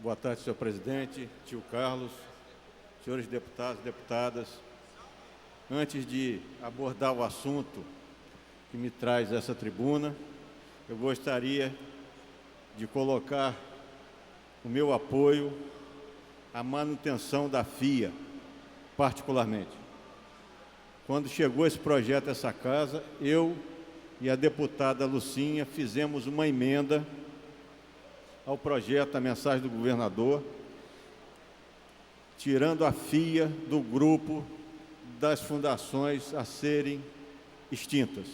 Boa tarde, senhor presidente, tio Carlos, senhores deputados e deputadas. Antes de abordar o assunto que me traz essa tribuna, eu gostaria de colocar o meu apoio à manutenção da FIA, particularmente. Quando chegou esse projeto a essa casa, eu e a deputada Lucinha fizemos uma emenda ao projeto, a mensagem do governador, tirando a FIA do grupo das fundações a serem extintas.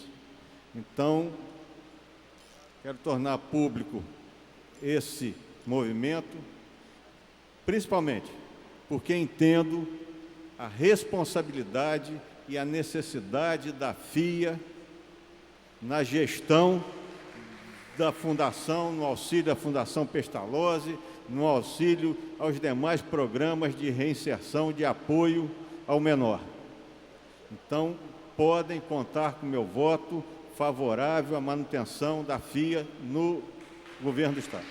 Então, quero tornar público esse movimento, principalmente porque entendo a responsabilidade e a necessidade da FIA na gestão da Fundação, no auxílio da Fundação Pestalozzi, no auxílio aos demais programas de reinserção, de apoio ao menor. Então, podem contar com meu voto favorável à manutenção da FIA no governo do Estado.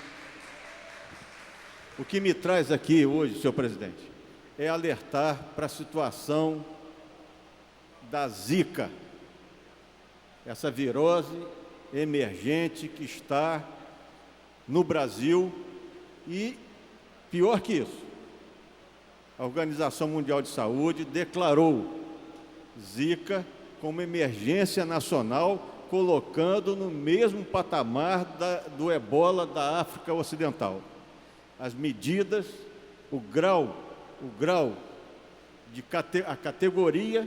O que me traz aqui hoje, senhor presidente, é alertar para a situação da Zika, essa virose emergente que está no Brasil e, pior que isso, a Organização Mundial de Saúde declarou Zika como emergência nacional, colocando no mesmo patamar do ebola da África Ocidental. As medidas, a categoria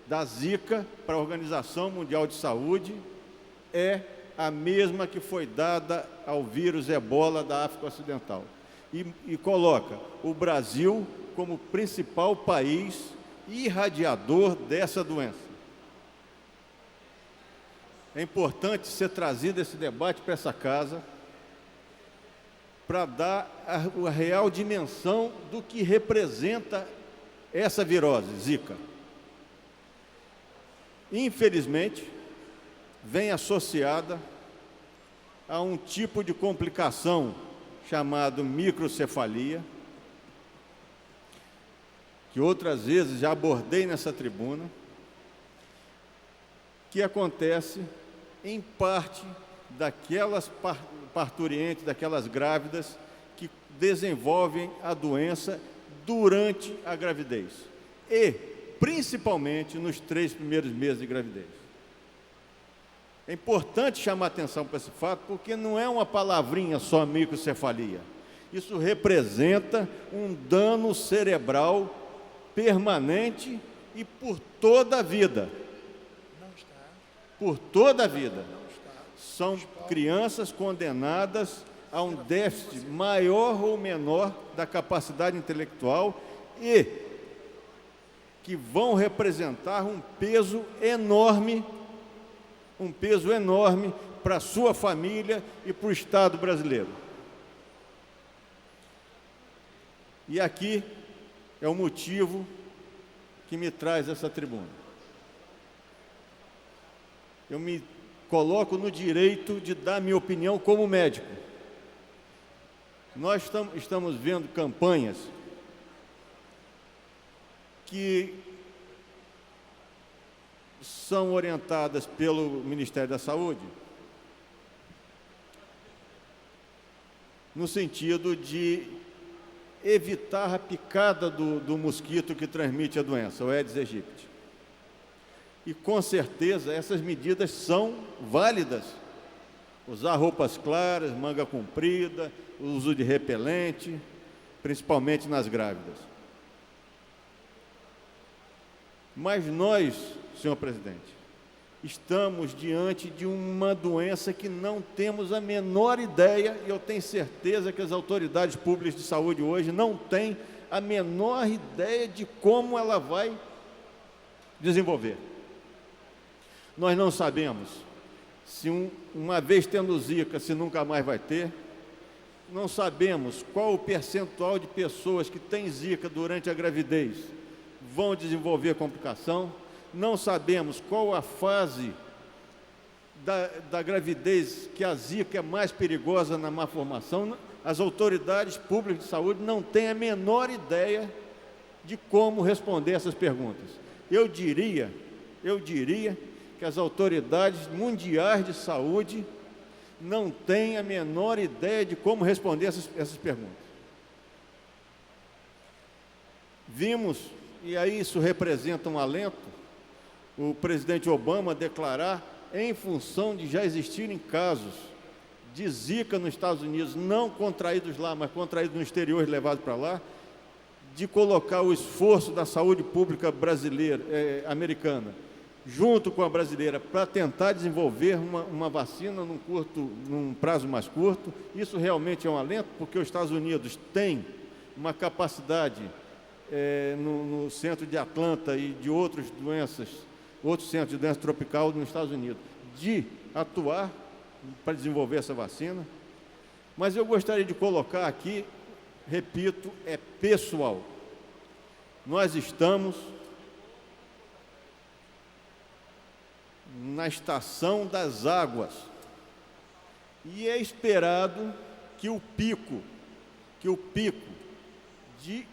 da Zika para a Organização Mundial de Saúde é a mesma que foi dada ao vírus ebola da África Ocidental. E coloca o Brasil como principal país irradiador dessa doença. É importante ser trazido esse debate para essa casa para dar a real dimensão do que representa essa virose, Zika. Infelizmente, vem associada a um tipo de complicação chamado microcefalia, que outras vezes já abordei nessa tribuna, que acontece em parte daquelas parturientes, daquelas grávidas que desenvolvem a doença durante a gravidez e, principalmente, nos 3 primeiros meses de gravidez. É importante chamar atenção para esse fato, porque não é uma palavrinha só microcefalia. Isso representa um dano cerebral permanente e por toda a vida. Por toda a vida. São crianças condenadas a um déficit maior ou menor da capacidade intelectual e que vão representar um peso enorme para a sua família e para o Estado brasileiro. E aqui é o motivo que me traz essa tribuna. Eu me coloco no direito de dar minha opinião como médico. Nós estamos vendo campanhas que são orientadas pelo Ministério da Saúde no sentido de evitar a picada do mosquito que transmite a doença, o Aedes aegypti. E, com certeza, essas medidas são válidas. Usar roupas claras, manga comprida, uso de repelente, principalmente nas grávidas. Mas nós, senhor presidente, estamos diante de uma doença que não temos a menor ideia, e eu tenho certeza que as autoridades públicas de saúde hoje não têm a menor ideia de como ela vai desenvolver. Nós não sabemos se uma vez tendo Zika, se nunca mais vai ter. Não sabemos qual o percentual de pessoas que têm Zika durante a gravidez vão desenvolver complicação. Não sabemos qual a fase da gravidez que a Zika é mais perigosa na má formação. as autoridades públicas de saúde não têm a menor ideia de como responder essas perguntas. Eu diria que as autoridades mundiais de saúde não têm a menor ideia de como responder essas perguntas. Vimos, e aí isso representa um alento, o presidente Obama declarar, em função de já existirem casos de Zika nos Estados Unidos, não contraídos lá, mas contraídos no exterior e levados para lá, de colocar o esforço da saúde pública brasileira, americana, junto com a brasileira, para tentar desenvolver uma vacina num prazo mais curto. Isso realmente é um alento, porque os Estados Unidos têm uma capacidade no centro de Atlanta e de outros centros de doença tropical nos Estados Unidos, de atuar para desenvolver essa vacina. Mas eu gostaria de colocar aqui, repito, é pessoal. Nós estamos na estação das águas e é esperado que o pico de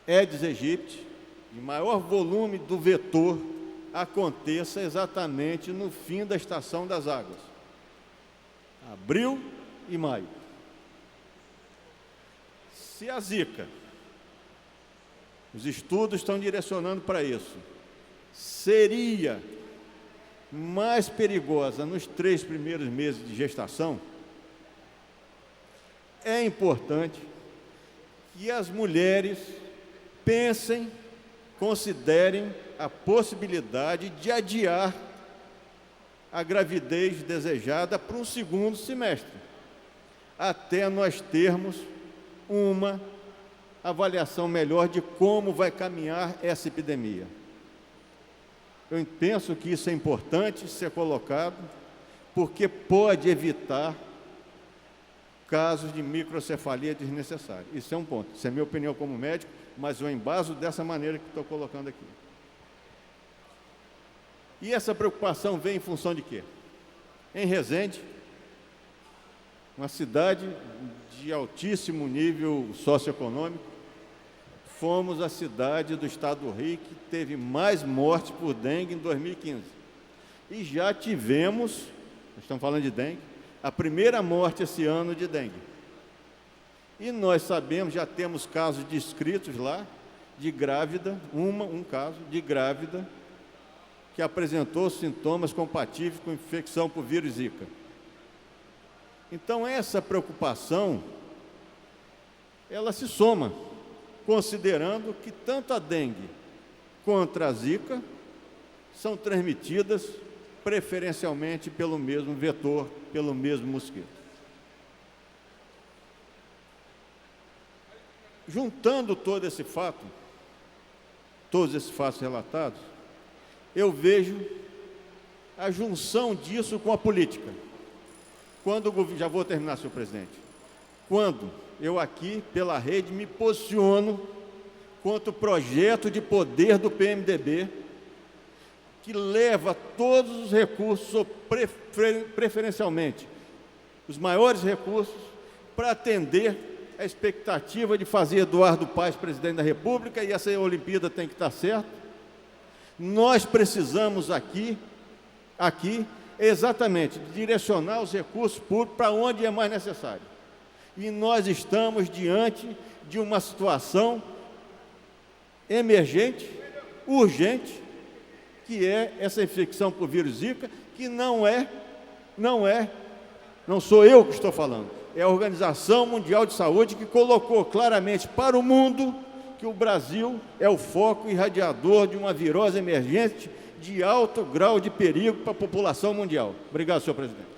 Aedes aegypti, de maior volume do vetor, aconteça exatamente no fim da estação das águas, abril e maio. Se a Zika, os estudos estão direcionando para isso, seria mais perigosa nos 3 primeiros meses de gestação, é importante que as mulheres pensem, considerem a possibilidade de adiar a gravidez desejada para um segundo semestre, até nós termos uma avaliação melhor de como vai caminhar essa epidemia. Eu penso que isso é importante ser colocado, porque pode evitar casos de microcefalia desnecessária. Isso é um ponto. Isso é minha opinião como médico, mas eu embaso dessa maneira que estou colocando aqui. E essa preocupação vem em função de quê? Em Resende, uma cidade de altíssimo nível socioeconômico, fomos a cidade do estado do Rio que teve mais mortes por dengue em 2015. E já tivemos, nós estamos falando de dengue, a primeira morte esse ano de dengue. E nós sabemos, já temos casos descritos lá, de grávida, um caso de grávida que apresentou sintomas compatíveis com infecção por vírus Zika. Então, essa preocupação, ela se soma, considerando que tanto a dengue quanto a Zika são transmitidas preferencialmente pelo mesmo vetor, pelo mesmo mosquito. Juntando todos esses fatos relatados, eu vejo a junção disso com a política. Já vou terminar, senhor presidente. Quando eu aqui, pela rede, me posiciono contra o projeto de poder do PMDB, que leva todos os recursos, preferencialmente os maiores recursos, para atender a expectativa de fazer Eduardo Paes presidente da República, e essa Olimpíada tem que estar certa. Nós precisamos aqui exatamente direcionar os recursos públicos para onde é mais necessário. E nós estamos diante de uma situação emergente, urgente, que é essa infecção por vírus Zika, que não sou eu que estou falando, é a Organização Mundial de Saúde que colocou claramente para o mundo que o Brasil é o foco irradiador de uma virose emergente de alto grau de perigo para a população mundial. Obrigado, senhor presidente.